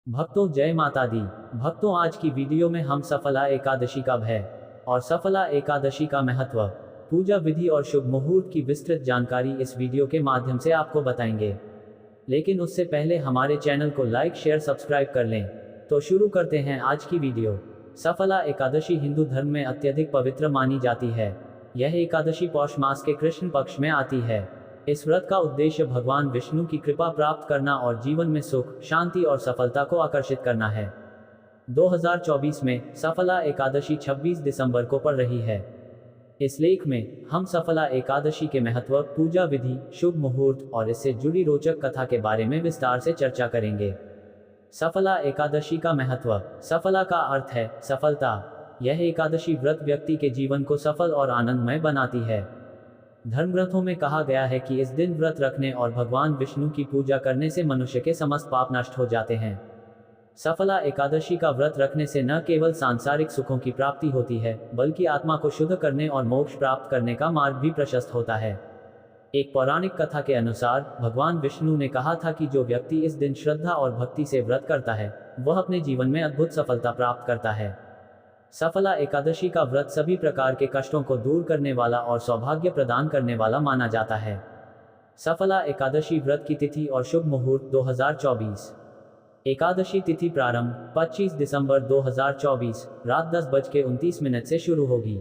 भक्तों जय माता दी। भक्तों आज की वीडियो में हम सफला एकादशी का भय और सफला एकादशी का महत्व, पूजा विधि और शुभ मुहूर्त की विस्तृत जानकारी इस वीडियो के माध्यम से आपको बताएंगे। लेकिन उससे पहले हमारे चैनल को लाइक शेयर सब्सक्राइब कर लें। तो शुरू करते हैं आज की वीडियो। सफला एकादशी हिंदू धर्म में अत्यधिक पवित्र मानी जाती है। यह एकादशी पौष मास के कृष्ण पक्ष में आती है। इस व्रत का उद्देश्य भगवान विष्णु की कृपा प्राप्त करना और जीवन में सुख, शांति और सफलता को आकर्षित करना है। 2024 में सफला एकादशी 26 दिसंबर को पड़ रही है। इस लेख में हम सफला एकादशी के महत्व, पूजा विधि, शुभ मुहूर्त और इससे जुड़ी रोचक कथा के बारे में विस्तार से चर्चा करेंगे। सफला एकादशी का महत्व। सफला का अर्थ है सफलता। यह एकादशी व्रत व्यक्ति के जीवन को सफल और आनंदमय बनाती है। धर्म ग्रंथों में कहा गया है कि इस दिन व्रत रखने और भगवान विष्णु की पूजा करने से मनुष्य के समस्त पाप नष्ट हो जाते हैं। सफला एकादशी का व्रत रखने से न केवल सांसारिक सुखों की प्राप्ति होती है, बल्कि आत्मा को शुद्ध करने और मोक्ष प्राप्त करने का मार्ग भी प्रशस्त होता है। एक पौराणिक कथा के अनुसार भगवान विष्णु ने कहा था कि जो व्यक्ति इस दिन श्रद्धा और भक्ति से व्रत करता है, वह अपने जीवन में अद्भुत सफलता प्राप्त करता है। सफला एकादशी का व्रत सभी प्रकार के कष्टों को दूर करने वाला और सौभाग्य प्रदान करने वाला माना जाता है। सफला एकादशी व्रत की तिथि और शुभ मुहूर्त 2024। एकादशी तिथि प्रारंभ 25 दिसंबर 2024 रात 10:29 से शुरू होगी।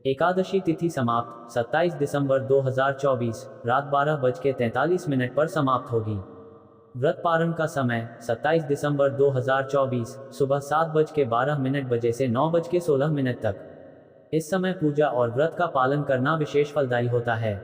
एकादशी तिथि समाप्त 27 दिसंबर 2024 रात 12:43 पर समाप्त होगी। व्रत पारण का समय 27 दिसंबर 2024 सुबह 7:12 से 9:16 तक। इस समय पूजा और व्रत का पालन करना विशेष फलदायी होता है।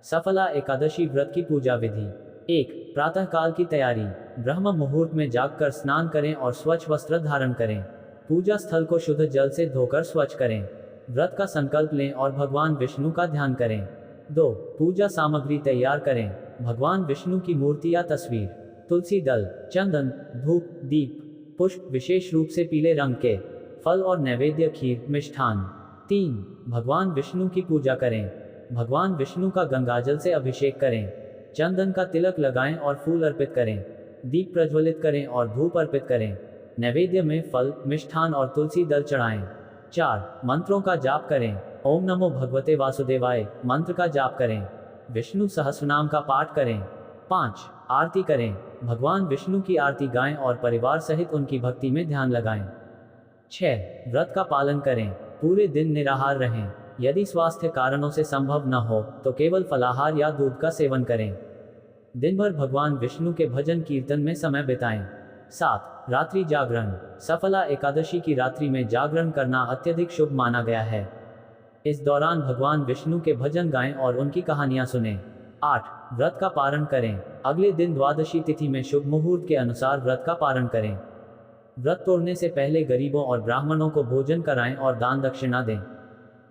सफला एकादशी व्रत की पूजा विधि। 1. प्रातः काल की तैयारी। ब्रह्म मुहूर्त में जागकर स्नान करें और स्वच्छ वस्त्र धारण करें। पूजा स्थल को शुद्ध जल से धोकर स्वच्छ करें। व्रत का संकल्प लें और भगवान विष्णु का ध्यान करें। 2. पूजा सामग्री तैयार करें। भगवान विष्णु की मूर्ति या तस्वीर, तुलसी दल, चंदन, धूप, दीप, पुष्प, विशेष रूप से पीले रंग के, फल और नैवेद्य, खीर, मिष्ठान। 3. भगवान विष्णु की पूजा करें। भगवान विष्णु का गंगाजल से अभिषेक करें। चंदन का तिलक लगाएं और फूल अर्पित करें। दीप प्रज्वलित करें और धूप अर्पित करें। नैवेद्य में फल, मिष्ठान और तुलसी दल चढ़ाएं। 4. मंत्रों का जाप करें। ओम नमो भगवते वासुदेवाय मंत्र का जाप करें। विष्णु सहस्रनाम का पाठ करें। 5. आरती करें। भगवान विष्णु की आरती गाएं और परिवार सहित उनकी भक्ति में ध्यान लगाएं। 6. व्रत का पालन करें। पूरे दिन निराहार रहें। यदि स्वास्थ्य कारणों से संभव न हो तो केवल फलाहार या दूध का सेवन करें। दिन भर भगवान विष्णु के भजन कीर्तन में समय बिताएं। 7. रात्रि जागरण। सफला एकादशी की रात्रि में जागरण करना अत्यधिक शुभ माना गया है। इस दौरान भगवान विष्णु के भजन गाएं और उनकी कहानियां सुनें। 8. व्रत का पारण करें। अगले दिन द्वादशी तिथि में शुभ मुहूर्त के अनुसार व्रत का पारण करें। व्रत तोड़ने से पहले गरीबों और ब्राह्मणों को भोजन कराएं और दान दक्षिणा दें।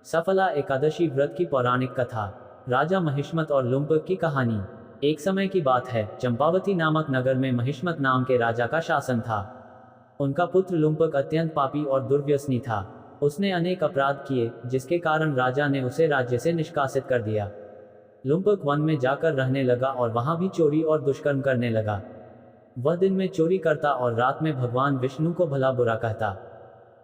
सफला एकादशी व्रत की पौराणिक कथा। राजा महिष्मत और लुम्पक की कहानी। एक समय की बात है, चंपावती नामक नगर में महिष्मत नाम के राजा का शासन था। उनका पुत्र लुम्पक अत्यंत पापी और दुर्व्यसनी था। उसने अनेक अपराध किए, जिसके कारण राजा ने उसे राज्य से निष्कासित कर दिया। लुम्पक वन में जाकर रहने लगा और वहां भी चोरी और दुष्कर्म करने लगा। वह दिन में चोरी करता और रात में भगवान विष्णु को भला बुरा कहता।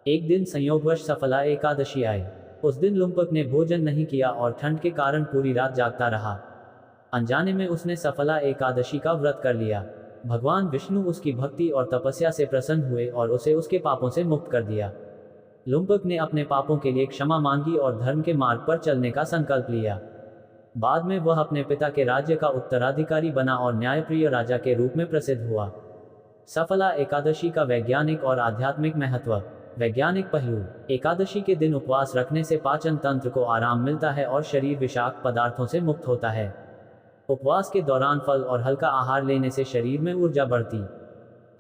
एक दिन संयोगवश सफला एकादशी आई। उस दिन लुम्पक ने भोजन नहीं किया और ठंड के कारण पूरी रात जागता रहा। अनजाने में उसने सफला एकादशी का व्रत कर लिया। भगवान विष्णु उसकी भक्ति और तपस्या से प्रसन्न हुए और उसे उसके पापों से मुक्त कर दिया। लुम्पक ने अपने पापों के लिए क्षमा मांगी और धर्म के मार्ग पर चलने का संकल्प लिया। बाद में वह अपने पिता के राज्य का उत्तराधिकारी बना और न्यायप्रिय राजा के रूप में प्रसिद्ध हुआ। सफला एकादशी का वैज्ञानिक और आध्यात्मिक महत्व। वैज्ञानिक पहलू। एकादशी के दिन उपवास रखने से पाचन तंत्र को आराम मिलता है और शरीर विषाक्त पदार्थों से मुक्त होता है। उपवास के दौरान फल और हल्का आहार लेने से शरीर में ऊर्जा बढ़ती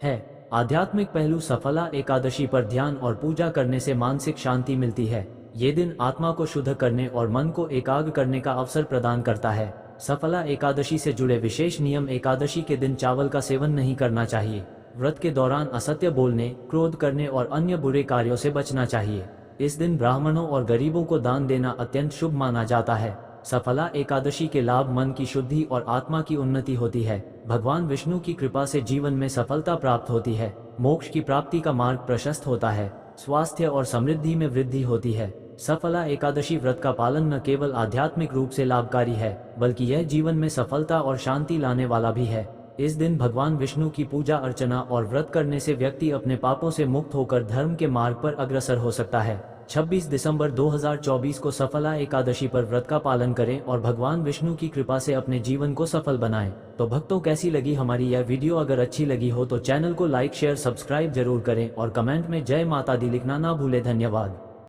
है। आध्यात्मिक पहलू। सफला एकादशी पर ध्यान और पूजा करने से मानसिक शांति मिलती है। ये दिन आत्मा को शुद्ध करने और मन को एकाग्र करने का अवसर प्रदान करता है। सफला एकादशी से जुड़े विशेष नियम। एकादशी के दिन चावल का सेवन नहीं करना चाहिए। व्रत के दौरान असत्य बोलने, क्रोध करने और अन्य बुरे कार्यों से बचना चाहिए। इस दिन ब्राह्मणों और गरीबों को दान देना अत्यंत शुभ माना जाता है। सफला एकादशी के लाभ मन की शुद्धि और आत्मा की उन्नति होती है। भगवान विष्णु की कृपा से जीवन में सफलता प्राप्त होती है। मोक्ष की प्राप्ति का मार्ग प्रशस्त होता है। स्वास्थ्य और समृद्धि में वृद्धि होती है। सफला एकादशी व्रत का पालन न केवल आध्यात्मिक रूप से लाभकारी है, बल्कि यह जीवन में सफलता और शांति लाने वाला भी है। इस दिन भगवान विष्णु की पूजा अर्चना और व्रत करने से व्यक्ति अपने पापों से मुक्त होकर धर्म के मार्ग पर अग्रसर हो सकता है। 26 दिसंबर 2024 को सफला एकादशी पर व्रत का पालन करें और भगवान विष्णु की कृपा से अपने जीवन को सफल बनाएं। तो भक्तों, कैसी लगी हमारी यह वीडियो? अगर अच्छी लगी हो तो चैनल को लाइक शेयर सब्सक्राइब जरूर करें और कमेंट में जय माता दी लिखना ना भूलें। धन्यवाद।